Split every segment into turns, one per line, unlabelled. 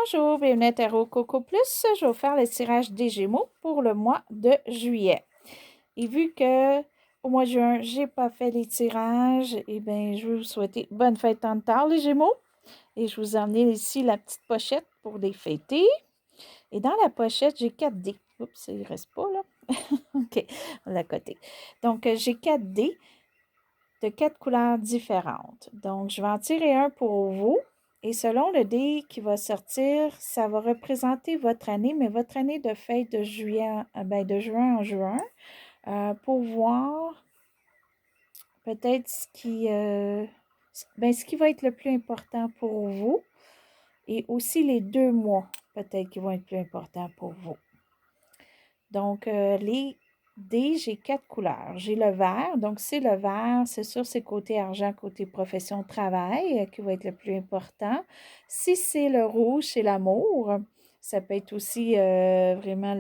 Bonjour, bienvenue à Tarot Coco Plus. Je vais vous faire le tirage des Gémeaux pour le mois de juillet. Et vu que au mois de juin, je n'ai pas fait les tirages, eh bien, je veux vous souhaiter bonne fête en retard, les Gémeaux. Et je vous ai emmené ici la petite pochette pour les fêter. Et dans la pochette, j'ai 4 dés. Oups, il ne reste pas là. OK, on l'a coté. Donc, j'ai 4 dés de 4 couleurs différentes. Donc, je vais en tirer un pour vous. Et selon le dé qui va sortir, ça va représenter votre année, mais votre année de fête de juin en juin, pour voir peut-être ce qui va être le plus important pour vous et aussi les 2 mois peut-être qui vont être plus importants pour vous. Donc, les dés, j'ai 4 couleurs. J'ai le vert, donc c'est le vert, c'est sûr, c'est côté argent, côté profession, travail qui va être le plus important. Si c'est le rouge, c'est l'amour. Ça peut être aussi vraiment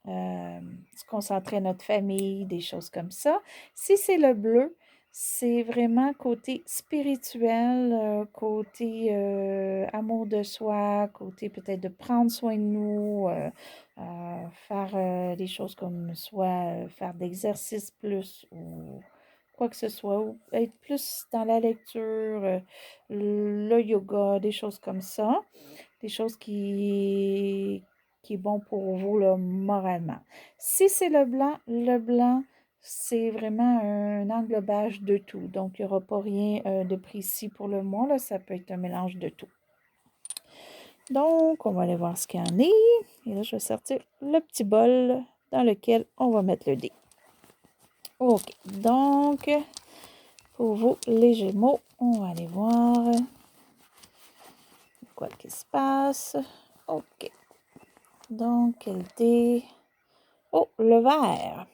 se concentrer sur notre famille, des choses comme ça. Si c'est le bleu, c'est vraiment côté spirituel, côté amour de soi, côté peut-être de prendre soin de nous, faire des choses comme soit faire d'exercices plus ou quoi que ce soit, ou être plus dans la lecture, le yoga, des choses comme ça, des choses qui est bon pour vous là, moralement. Si c'est le blanc, c'est vraiment un englobage de tout. Donc, il n'y aura pas rien de précis pour le mois. Là, ça peut être un mélange de tout. Donc, on va aller voir ce qu'il y en est. Et là, je vais sortir le petit bol dans lequel on va mettre le dé. OK. Donc, pour vous, les Gémeaux, on va aller voir quoi qui se passe. OK. Donc, quel dé? Oh, le vert.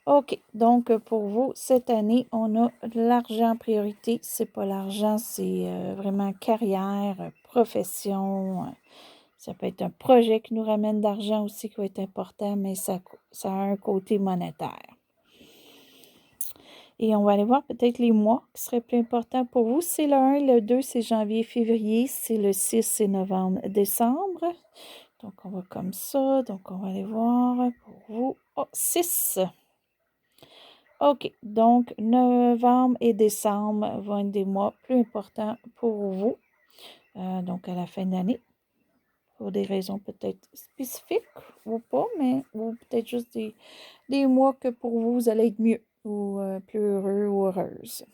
OK. Donc, pour vous, cette année, on a l'argent en priorité. C'est pas l'argent, c'est vraiment carrière, profession. Ça peut être un projet qui nous ramène d'argent aussi qui va être important, mais ça a un côté monétaire. Et on va aller voir peut-être les mois qui seraient plus importants pour vous. C'est le 1, le 2, c'est janvier, février. C'est le 6, c'est novembre, décembre. Donc, on va comme ça. Donc, on va aller voir pour vous. Oh, 6. OK. Donc, novembre et décembre vont être des mois plus importants pour vous. Donc, à la fin de l'année. Pour des raisons peut-être spécifiques ou pas, mais ou peut-être juste des mois que pour vous, vous allez être mieux ou plus heureux ou heureuse.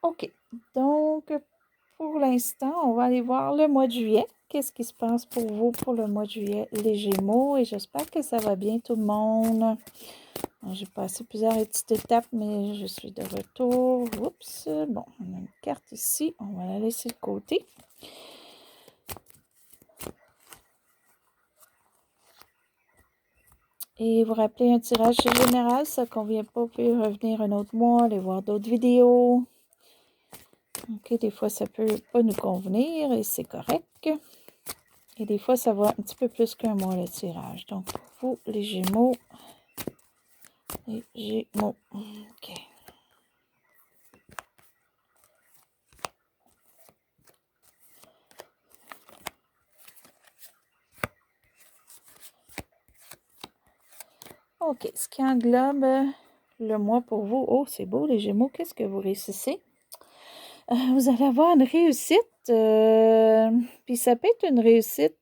OK. Donc, pour l'instant, on va aller voir le mois de juillet. Qu'est-ce qui se passe pour vous pour le mois de juillet, les Gémeaux? Et j'espère que ça va bien, tout le monde. J'ai passé plusieurs petites étapes, mais je suis de retour. Oups! Bon, on a une carte ici. On va la laisser de côté. Et vous rappelez un tirage général, ça ne convient pas, vous pouvez revenir un autre mois, aller voir d'autres vidéos. OK, des fois, ça ne peut pas nous convenir et c'est correct. Et des fois, ça va un petit peu plus qu'un mois le tirage. Donc, pour vous, les Gémeaux. Les Gémeaux. OK. OK, ce qui englobe le mois pour vous. Oh, c'est beau, les Gémeaux. Qu'est-ce que vous réussissez? Vous allez avoir une réussite. Puis ça peut être une réussite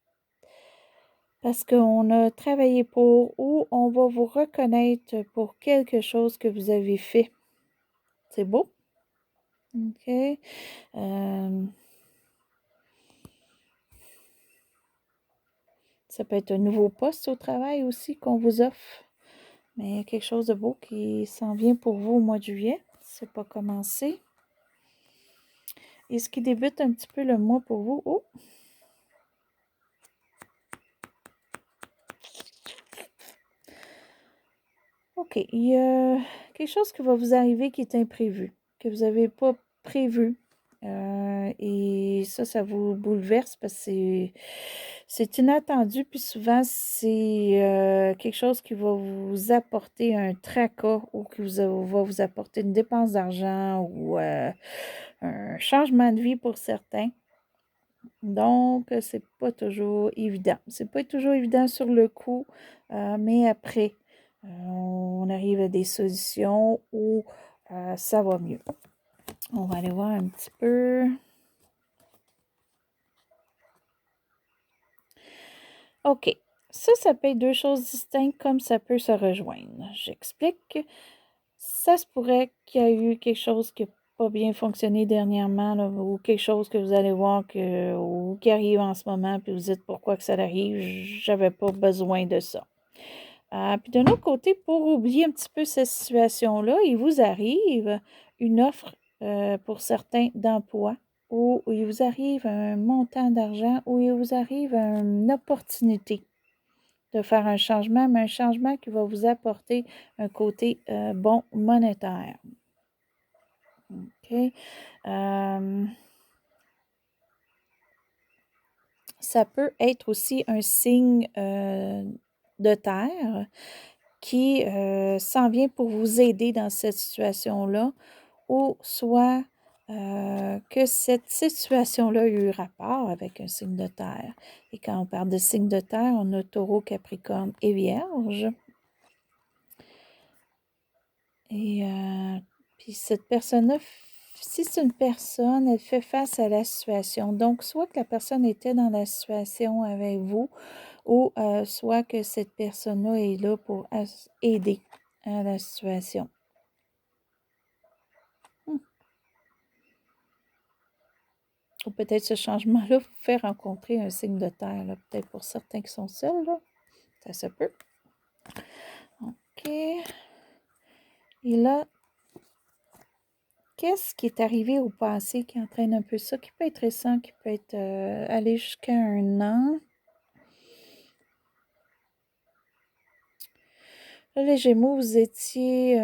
parce qu'on a travaillé pour ou on va vous reconnaître pour quelque chose que vous avez fait. C'est beau? OK. Ça peut être un nouveau poste au travail aussi qu'on vous offre. Mais il y a quelque chose de beau qui s'en vient pour vous au mois de juillet. C'est pas commencé. Et ce qui débute un petit peu le mois pour vous. Oh! OK. Il y a quelque chose qui va vous arriver qui est imprévu, que vous n'avez pas prévu. Et ça vous bouleverse parce que c'est inattendu. Puis souvent, c'est quelque chose qui va vous apporter un tracas ou qui va vous apporter une dépense d'argent ou un changement de vie pour certains. Donc, c'est pas toujours évident. C'est pas toujours évident sur le coup, mais après, on arrive à des solutions où ça va mieux. On va aller voir un petit peu. OK. Ça peut être deux choses distinctes comme ça peut se rejoindre. J'explique. Ça se pourrait qu'il y ait eu quelque chose qui n'a pas bien fonctionné dernièrement, là, ou quelque chose que vous allez voir ou qui arrive en ce moment, puis vous dites pourquoi que ça arrive, j'avais pas besoin de ça. Puis d'un autre côté, pour oublier un petit peu cette situation-là, il vous arrive une offre pour certains d'emploi, ou il vous arrive un montant d'argent, ou il vous arrive une opportunité de faire un changement, mais un changement qui va vous apporter un côté bon monétaire. OK. Ça peut être aussi un signe de terre qui s'en vient pour vous aider dans cette situation-là, ou soit que cette situation-là a eu rapport avec un signe de terre. Et quand on parle de signe de terre, on a Taureau, Capricorne et Vierge. Et puis cette personne-là, si c'est une personne, elle fait face à la situation. Donc, soit que la personne était dans la situation avec vous, ou soit que cette personne-là est là pour aider à la situation. Ou peut-être ce changement-là vous fait rencontrer un signe de terre, là, peut-être pour certains qui sont seuls, là. Ça se peut. OK. Et là, qu'est-ce qui est arrivé au passé qui entraîne un peu ça, qui peut être récent, qui peut être aller jusqu'à 1 an? Là, les Gémeaux, vous étiez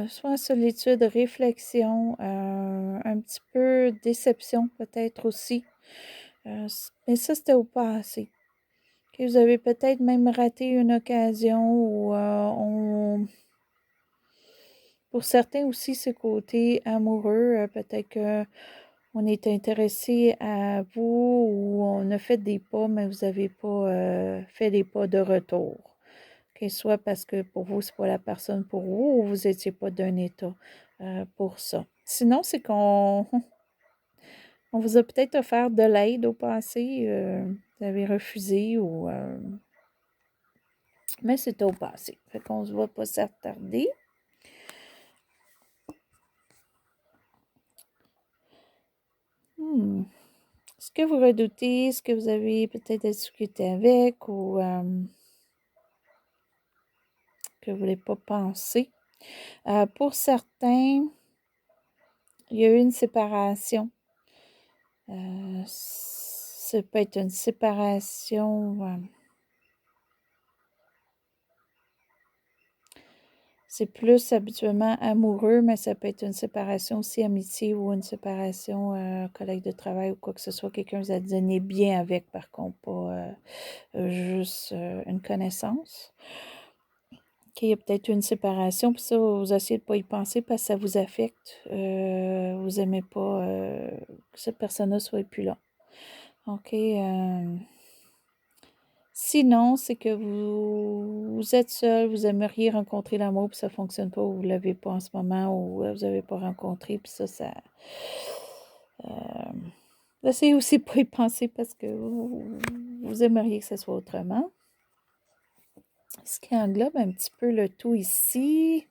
soit en solitude, réflexion, un petit peu déception peut-être aussi. Mais ça, c'était au passé. Que vous avez peut-être même raté une occasion où pour certains aussi, ce côté amoureux, peut-être qu'on est intéressé à vous ou on a fait des pas, mais vous n'avez pas fait des pas de retour. Que soit parce que pour vous, c'est pas la personne pour vous ou vous n'étiez pas d'un état pour ça. Sinon, c'est qu'on on vous a peut-être offert de l'aide au passé, vous avez refusé ou mais c'était au passé. Fait qu'on se voit pas s'attarder. Est-ce que vous redoutez? Est-ce que vous avez peut-être discuté avec ou que vous ne voulez pas penser? Pour certains, il y a eu une séparation. Ça peut être une séparation. C'est plus habituellement amoureux, mais ça peut être une séparation aussi amitié ou une séparation collègue de travail ou quoi que ce soit. Quelqu'un vous a donné bien avec, par contre, pas juste une connaissance. OK, il y a peut-être une séparation, puis ça, vous essayez de ne pas y penser parce que ça vous affecte. Vous n'aimez pas que cette personne-là soit plus là. OK. Sinon, c'est que vous êtes seul, vous aimeriez rencontrer l'amour, puis ça ne fonctionne pas, ou vous ne l'avez pas en ce moment, ou vous n'avez pas rencontré, puis ça. Essayez aussi de pas y penser parce que vous aimeriez que ce soit autrement. Ce qui englobe un petit peu le tout ici.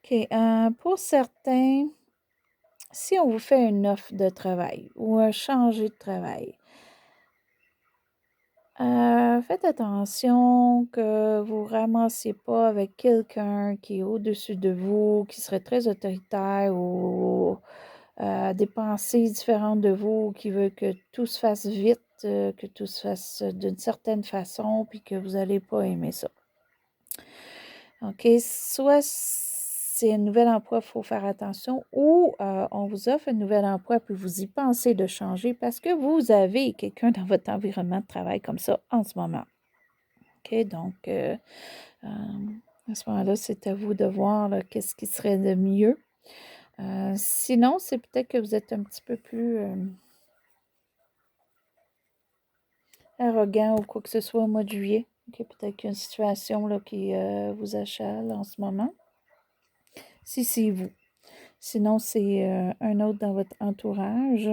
OK. Pour certains, si on vous fait une offre de travail ou un changer de travail, faites attention que vous ne ramassiez pas avec quelqu'un qui est au-dessus de vous, qui serait très autoritaire ou des pensées différentes de vous, qui veut que tout se fasse vite, que tout se fasse d'une certaine façon, puis que vous n'allez pas aimer ça. OK? Soit c'est un nouvel emploi, il faut faire attention, ou on vous offre un nouvel emploi, puis vous y pensez de changer parce que vous avez quelqu'un dans votre environnement de travail comme ça en ce moment. OK, donc à ce moment-là, c'est à vous de voir qu'est-ce qui serait de mieux. Sinon, c'est peut-être que vous êtes un petit peu plus arrogant ou quoi que ce soit au mois de juillet. OK, peut-être qu'il y a une situation là, qui vous achale en ce moment. Si c'est vous. Sinon, c'est un autre dans votre entourage.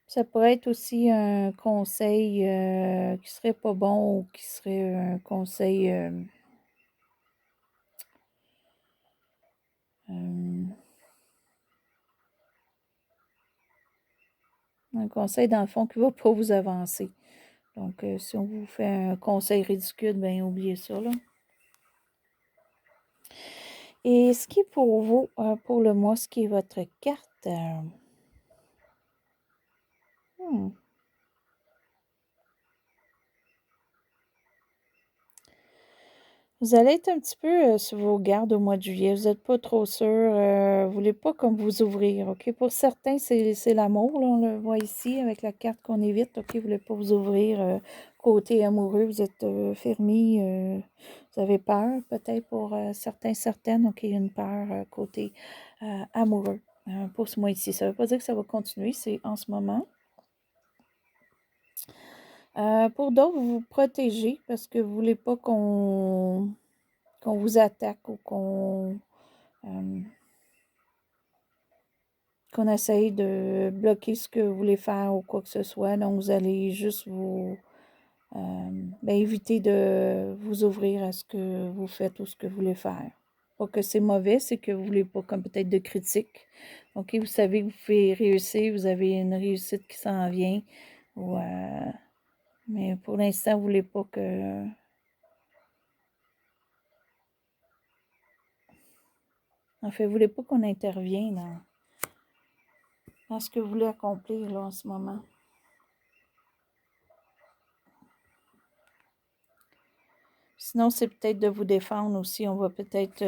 Ça pourrait être aussi un conseil qui serait pas bon ou qui serait un conseil dans le fond qui ne va pas vous avancer. Donc, si on vous fait un conseil ridicule, bien, oubliez ça, là. Et ce qui est pour vous, pour le mois, ce qui est votre carte, vous allez être un petit peu sur vos gardes au mois de juillet. Vous n'êtes pas trop sûr. Vous ne voulez pas comme vous ouvrir. OK? Pour certains, c'est l'amour. Là, on le voit ici avec la carte qu'on évite. OK? Vous ne voulez pas vous ouvrir côté amoureux. Vous êtes fermé. Vous avez peur peut-être pour certains, certaines. OK? Il y a une peur côté amoureux pour ce mois ici. Ça ne veut pas dire que ça va continuer. C'est en ce moment. Pour d'autres, vous vous protégez parce que vous ne voulez pas qu'on vous attaque ou qu'on essaye de bloquer ce que vous voulez faire ou quoi que ce soit. Donc, vous allez juste vous éviter de vous ouvrir à ce que vous faites ou ce que vous voulez faire. Pas que c'est mauvais, c'est que vous ne voulez pas comme peut-être de critiques. OK, vous savez que vous pouvez réussir, vous avez une réussite qui s'en vient. Ou, mais pour l'instant, vous ne voulez pas que... En fait, vous ne voulez pas qu'on intervienne dans ce que vous voulez accomplir là, en ce moment. Sinon, c'est peut-être de vous défendre aussi. On va peut-être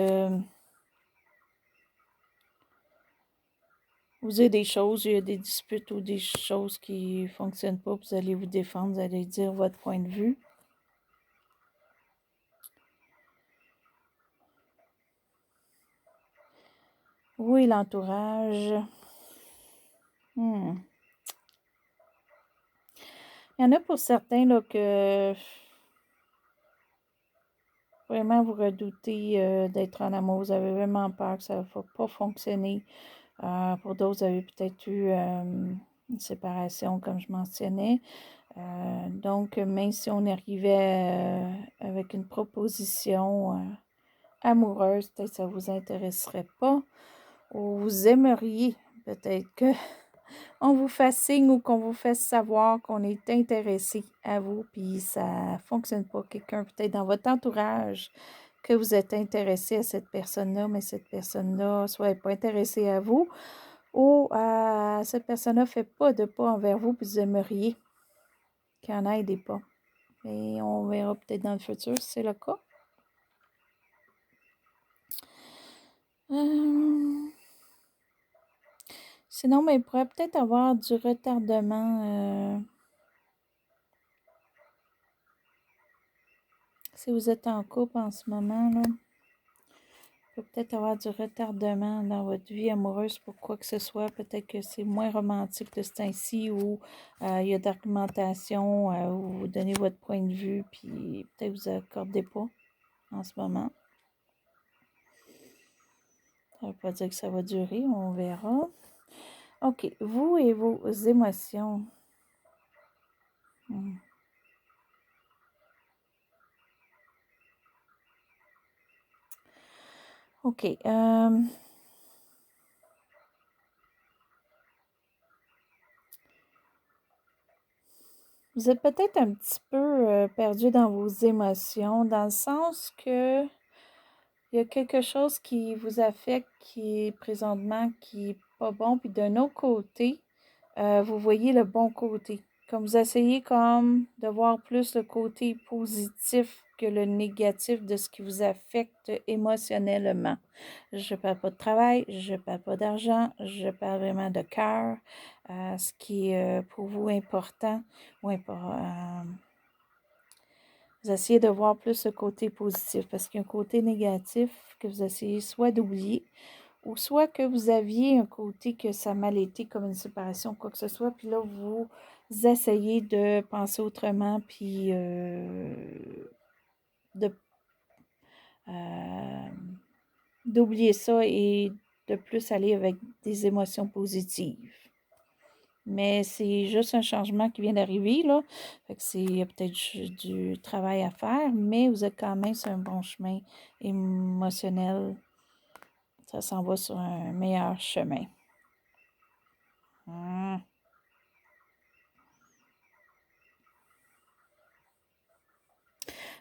vous dire des choses, il y a des disputes ou des choses qui ne fonctionnent pas. Vous allez vous défendre, vous allez dire votre point de vue. Oui, l'entourage. Il y en a pour certains là, que vraiment vous redoutez d'être en amour. Vous avez vraiment peur que ça ne va pas fonctionner. Pour d'autres, vous avez peut-être eu une séparation, comme je mentionnais. Donc, même si on arrivait avec une proposition amoureuse, peut-être que ça ne vous intéresserait pas. Ou vous aimeriez peut-être qu'on vous fasse signe ou qu'on vous fasse savoir qu'on est intéressé à vous, puis ça ne fonctionne pas. Quelqu'un peut-être dans votre entourage que vous êtes intéressé à cette personne-là, mais cette personne-là soit n'est pas intéressée à vous, ou cette personne-là ne fait pas de pas envers vous, puis vous aimeriez qu'il y en ait des pas. Et on verra peut-être dans le futur si c'est le cas. Sinon, mais il pourrait peut-être avoir du retardement. Si vous êtes en couple en ce moment, là, il peut peut-être avoir du retardement dans votre vie amoureuse pour quoi que ce soit. Peut-être que c'est moins romantique de ce temps-ci où il y a d'argumentation, où vous donnez votre point de vue, puis peut-être vous accordez pas en ce moment. Ça ne veut pas dire que ça va durer, on verra. OK, vous et vos émotions. OK. Vous êtes peut-être un petit peu perdu dans vos émotions, dans le sens que il y a quelque chose qui vous affecte, qui est présentement, qui n'est pas bon. Puis d'un autre côté, vous voyez le bon côté. comme vous essayez comme de voir plus le côté positif que le négatif de ce qui vous affecte émotionnellement. Je parle pas de travail, je parle pas d'argent, je parle vraiment de cœur, ce qui est pour vous important ou vous essayez de voir plus le côté positif parce qu'il y a un côté négatif que vous essayez soit d'oublier ou soit que vous aviez un côté que ça a mal été comme une séparation ou quoi que ce soit, puis là, vous essayez de penser autrement, puis de, euh, d'oublier ça et de plus aller avec des émotions positives. Mais c'est juste un changement qui vient d'arriver, là. Fait que il y a peut-être du travail à faire, mais vous êtes quand même sur un bon chemin émotionnel. Ça s'en va sur un meilleur chemin.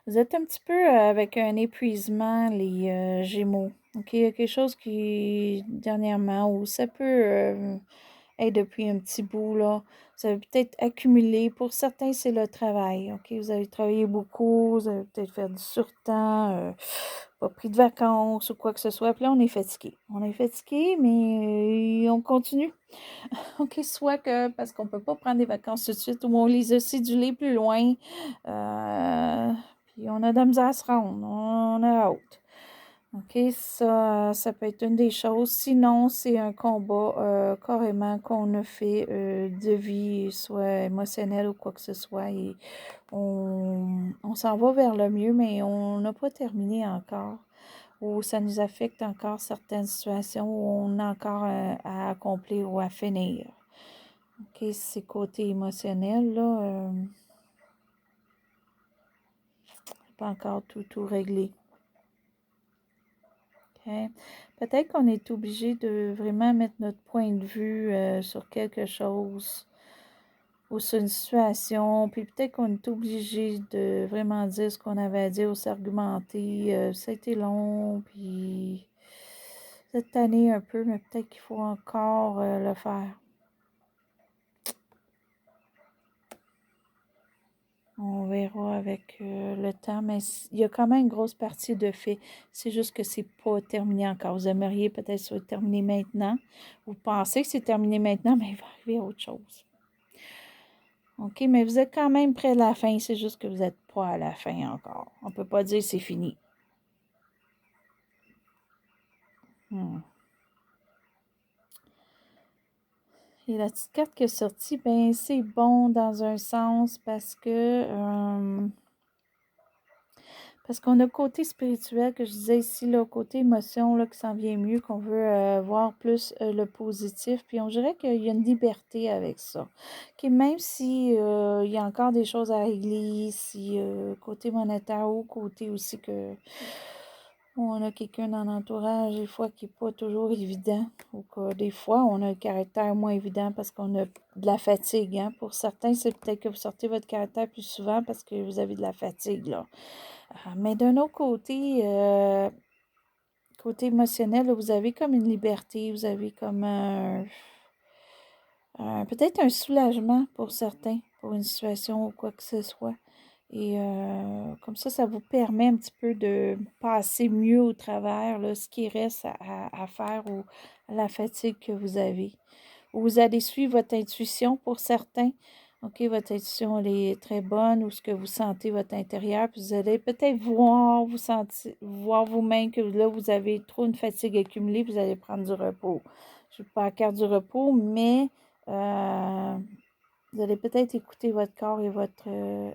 Vous êtes un petit peu avec un épuisement, les Gémeaux. OK, il y a quelque chose qui, dernièrement, ou ça peut être depuis un petit bout, là. Vous avez peut-être accumulé. Pour certains, c'est le travail. OK, vous avez travaillé beaucoup, vous avez peut-être fait du surtemps, pas pris de vacances ou quoi que ce soit. Puis là, on est fatigué. On est fatigué, mais on continue. OK, soit que parce qu'on ne peut pas prendre des vacances tout de suite, ou on les a cédulées plus loin. Puis on a de la misère à se rendre. On a hâte. OK, ça peut être une des choses. Sinon, c'est un combat carrément qu'on a fait de vie, soit émotionnel ou quoi que ce soit. Et on s'en va vers le mieux, mais on n'a pas terminé encore. Ou ça nous affecte encore certaines situations où on a encore à accomplir ou à finir. OK, c'est côté émotionnel, là. Pas encore tout réglé. OK. Peut-être qu'on est obligé de vraiment mettre notre point de vue sur quelque chose ou sur une situation, puis peut-être qu'on est obligé de vraiment dire ce qu'on avait à dire ou s'argumenter. Ça a été long, puis cette année un peu, mais peut-être qu'il faut encore le faire. On verra avec le temps, mais il y a quand même une grosse partie de fait. C'est juste que c'est pas terminé encore. Vous aimeriez peut-être que ça soit terminé maintenant. Vous pensez que c'est terminé maintenant, mais il va arriver autre chose. OK, mais vous êtes quand même près de la fin. C'est juste que vous n'êtes pas à la fin encore. On ne peut pas dire que c'est fini. Et la petite carte qui est sortie, ben c'est bon dans un sens parce qu'on a le côté spirituel que je disais ici, le côté émotion là, qui s'en vient mieux, qu'on veut voir plus le positif. Puis on dirait qu'il y a une liberté avec ça. Même si il y a encore des choses à régler, si côté monétaire ou côté aussi que on a quelqu'un dans l'entourage, des fois, qui n'est pas toujours évident. Ou que des fois, on a un caractère moins évident parce qu'on a de la fatigue. Hein. Pour certains, c'est peut-être que vous sortez votre caractère plus souvent parce que vous avez de la fatigue. Là. Mais d'un autre côté, côté émotionnel, là, vous avez comme une liberté, vous avez comme peut-être un soulagement pour certains, pour une situation ou quoi que ce soit. Et comme ça vous permet un petit peu de passer mieux au travers là, ce qui reste à faire ou la fatigue que vous avez. Ou vous allez suivre votre intuition pour certains. OK, votre intuition elle est très bonne ou ce que vous sentez votre intérieur. Puis vous allez peut-être voir vous-même que là, vous avez trop une fatigue accumulée, puis vous allez prendre du repos. Je ne veux pas la carte du repos, mais vous allez peut-être écouter votre corps et votre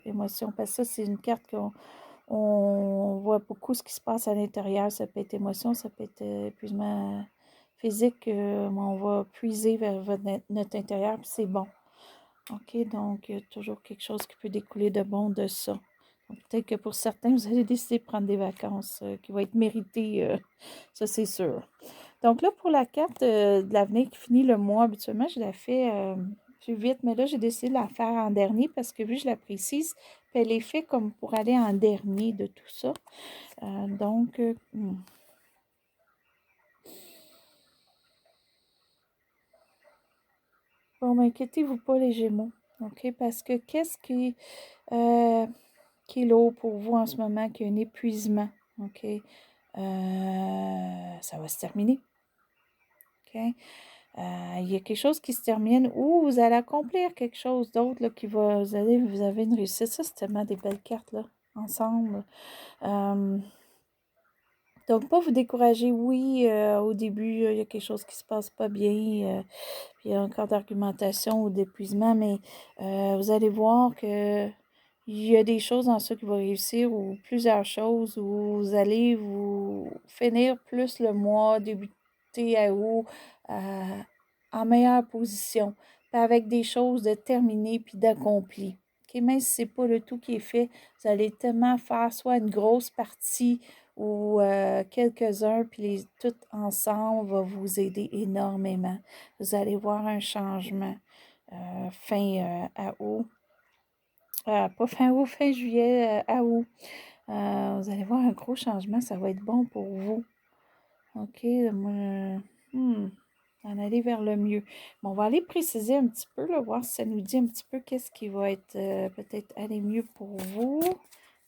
émotion. Parce que ça, c'est une carte qu'on voit beaucoup ce qui se passe à l'intérieur. Ça peut être émotion, ça peut être épuisement physique. Mais on va puiser vers notre intérieur, puis c'est bon. OK, donc il y a toujours quelque chose qui peut découler de bon de ça. Peut-être que pour certains, vous allez décider de prendre des vacances qui vont être méritées, ça c'est sûr. Donc là, pour la carte de l'avenir qui finit le mois, habituellement, je la fais plus vite, mais là, j'ai décidé de la faire en dernier parce que vu que je la précise, puis elle est faite comme pour aller en dernier de tout ça. Donc, bon, inquiétez-vous pas, les Gémeaux. OK? Parce que qu'est-ce qui est lourd pour vous en ce moment, qui a un épuisement? OK? Ça va se terminer. OK? Il y a quelque chose qui se termine ou vous allez accomplir quelque chose d'autre là, qui va. Vous avez une réussite. Ça, c'est tellement des belles cartes là, ensemble. Donc, pas vous décourager. Oui, au début, il y a quelque chose qui se passe pas bien, puis il y a encore d'argumentation ou d'épuisement, mais vous allez voir que il y a des choses dans ça qui vont réussir ou plusieurs choses où vous allez vous finir plus le mois, débuter à août, en meilleure position, puis avec des choses de terminées puis d'accomplies. OK? Même si c'est pas le tout qui est fait, vous allez tellement faire soit une grosse partie ou quelques-uns, puis tout ensemble va vous aider énormément. Vous allez voir un changement fin à août. Pas fin août, fin juillet à août. Vous allez voir un gros changement, ça va être bon pour vous. OK, moi, en aller vers le mieux. Bon, on va aller préciser un petit peu, là, voir si ça nous dit un petit peu qu'est-ce qui va être peut-être aller mieux pour vous.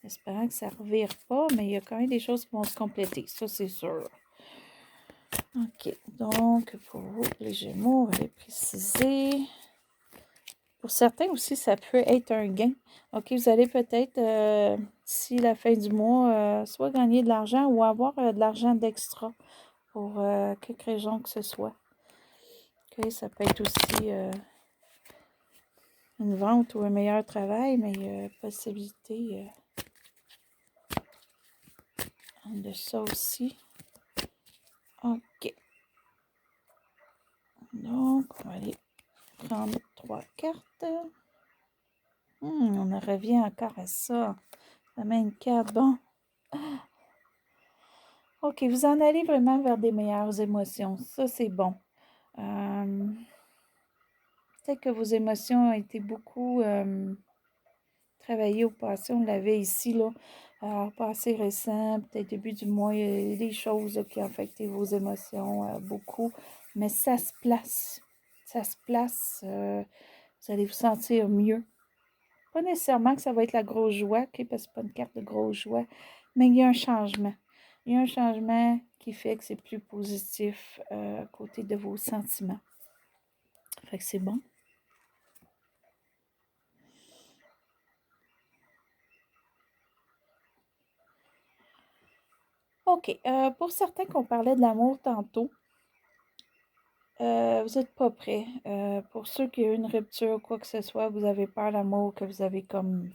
Espérant que ça ne revire pas, mais il y a quand même des choses qui vont se compléter, ça c'est sûr. OK, donc pour vous, les Gémeaux, on va les préciser. Pour certains aussi, ça peut être un gain. OK, vous allez peut-être, d'ici la fin du mois, soit gagner de l'argent ou avoir de l'argent d'extra pour quelque raison que ce soit. OK, ça peut être aussi une vente ou un meilleur travail, mais il y a possibilité de ça aussi. OK. Donc, on va aller prendre 3 cartes. On en revient encore à ça. La même carte. Bon. OK, vous en allez vraiment vers des meilleures émotions. Ça, c'est bon. Peut-être que vos émotions ont été beaucoup travaillées au passé. On l'avait ici, là. Alors, passé récent, peut-être début du mois, il y a des choses là, qui ont affecté vos émotions beaucoup. Mais ça se place. Ça se place. Vous allez vous sentir mieux. Pas nécessairement que ça va être la grosse joie, OK, parce que c'est pas une carte de grosse joie, mais il y a un changement. Il y a un changement qui fait que c'est plus positif à côté de vos sentiments. Fait que c'est bon. OK. Pour certains qu'on parlait de l'amour tantôt, vous n'êtes pas prêts. Pour ceux qui ont eu une rupture ou quoi que ce soit, vous avez peur d'amour, que vous avez comme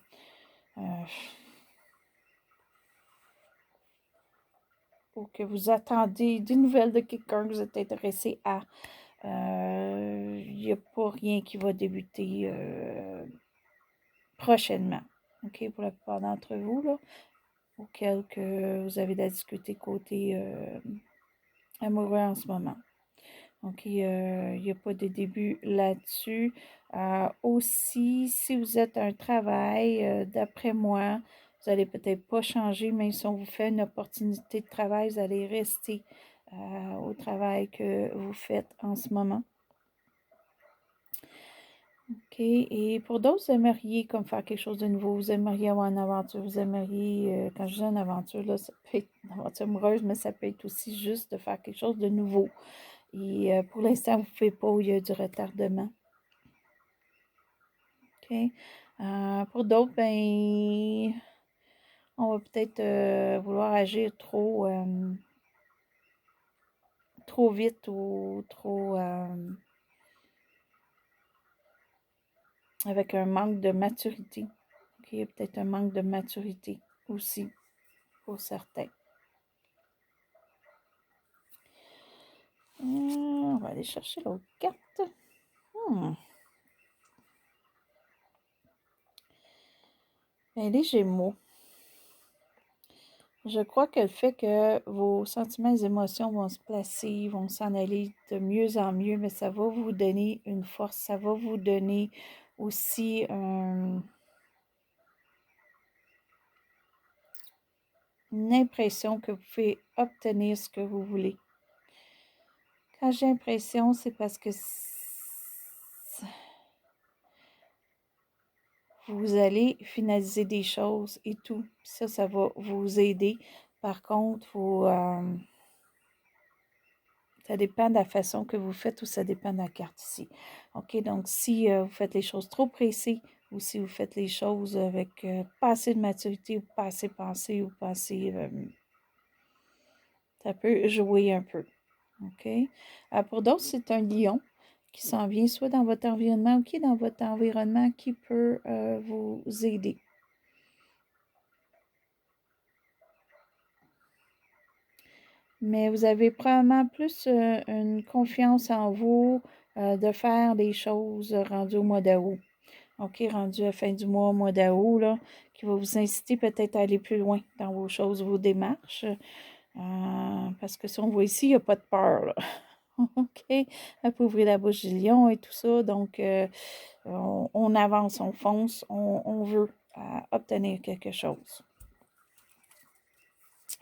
ou que vous attendez des nouvelles de quelqu'un que vous êtes intéressé à. Il n'y a pas rien qui va débuter prochainement. OK, pour la plupart d'entre vous, là, auquel que vous avez de la difficulté côté amoureux en ce moment. Donc, il n'y a pas de début là-dessus. Aussi, si vous êtes un travail, d'après moi, vous n'allez peut-être pas changer, mais si on vous fait une opportunité de travail, vous allez rester au travail que vous faites en ce moment. OK. Et pour d'autres, vous aimeriez comme faire quelque chose de nouveau. Vous aimeriez avoir une aventure. Vous aimeriez, quand je dis une aventure, là, ça peut être une aventure amoureuse, mais ça peut être aussi juste de faire quelque chose de nouveau. Et pour l'instant, vous ne pouvez pas, il y a du retardement. OK. Pour d'autres, ben, on va peut-être vouloir agir trop vite ou trop avec un manque de maturité. OK, il y a peut-être un manque de maturité aussi pour certains. On va aller chercher l'autre carte. Ben, les Gémeaux. Je crois que le fait que vos sentiments et émotions vont se placer, vont s'en aller de mieux en mieux, mais ça va vous donner une force, ça va vous donner aussi une impression que vous pouvez obtenir ce que vous voulez. Quand j'ai l'impression, c'est parce que vous allez finaliser des choses et tout. Ça va vous aider. Par contre, ça dépend de la façon que vous faites ou ça dépend de la carte ici. OK, donc si vous faites les choses trop pressées ou si vous faites les choses avec pas assez de maturité ou pas assez pensé ou pas assez... ça peut jouer un peu. OK? Pour d'autres, c'est un lion qui s'en vient soit dans votre environnement ou qui est dans votre environnement qui peut vous aider. Mais vous avez probablement plus une confiance en vous de faire des choses rendues au mois d'août. OK, rendu à la fin du mois d'août, là, qui va vous inciter peut-être à aller plus loin dans vos choses, vos démarches. Parce que si on voit ici, il n'y a pas de peur, là. OK? Elle peut ouvrir la bouche du lion et tout ça. Donc, on avance, on fonce, on veut obtenir quelque chose.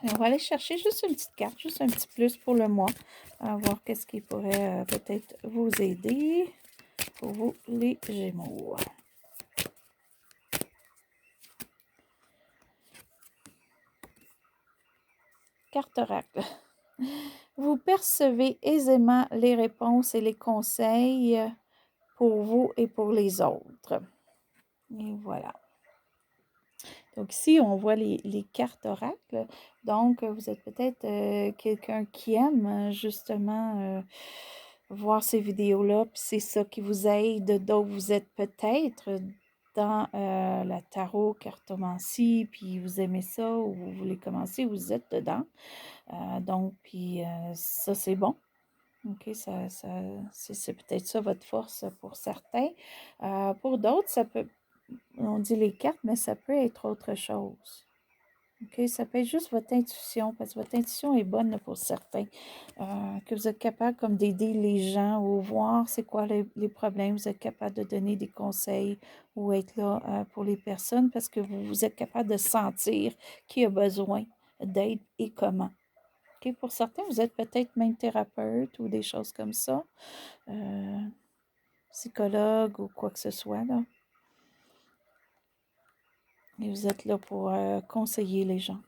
Et on va aller chercher juste une petite carte, juste un petit plus pour le mois. À voir qu'est-ce qui pourrait peut-être vous aider pour vous, les Gémeaux. Carte oracle. Vous percevez aisément les réponses et les conseils pour vous et pour les autres. Et voilà. Donc ici, on voit les cartes oracles. Donc, vous êtes peut-être quelqu'un qui aime justement voir ces vidéos-là, puis c'est ça qui vous aide. Donc, vous êtes peut-être dans la tarot, cartomancie, puis vous aimez ça, ou vous voulez commencer, vous êtes dedans. Donc, puis ça, c'est bon. OK, c'est peut-être ça votre force pour certains. Pour d'autres, ça peut, on dit les cartes, mais ça peut être autre chose. OK, ça peut être juste votre intuition, parce que votre intuition est bonne là, pour certains. Que vous êtes capable comme d'aider les gens ou voir c'est quoi les problèmes. Vous êtes capable de donner des conseils ou être là pour les personnes parce que vous êtes capable de sentir qui a besoin d'aide et comment. OK, pour certains, vous êtes peut-être même thérapeute ou des choses comme ça, psychologue ou quoi que ce soit, là. Et vous êtes là pour conseiller les gens.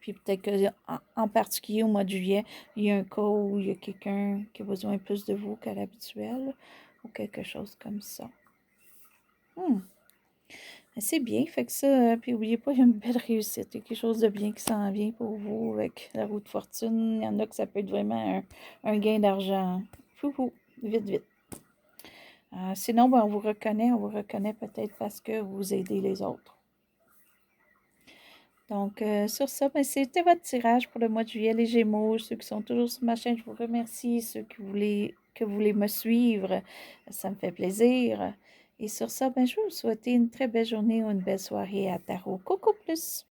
Puis peut-être qu'en particulier au mois de juillet, il y a un cas où il y a quelqu'un qui a besoin plus de vous qu'à l'habituel ou quelque chose comme ça. C'est bien, fait que ça, puis n'oubliez pas, il y a une belle réussite. Il y a quelque chose de bien qui s'en vient pour vous avec la roue de fortune. Il y en a que ça peut être vraiment un gain d'argent. Fou, vite, vite. Sinon, ben, on vous reconnaît peut-être parce que vous aidez les autres. Donc, sur ça, ben, c'était votre tirage pour le mois de juillet, les Gémeaux. Ceux qui sont toujours sur ma chaîne, je vous remercie. Ceux que vous voulez me suivre, ça me fait plaisir. Et sur ça, ben, je vais vous souhaiter une très belle journée ou une belle soirée à Tarot. Coco plus!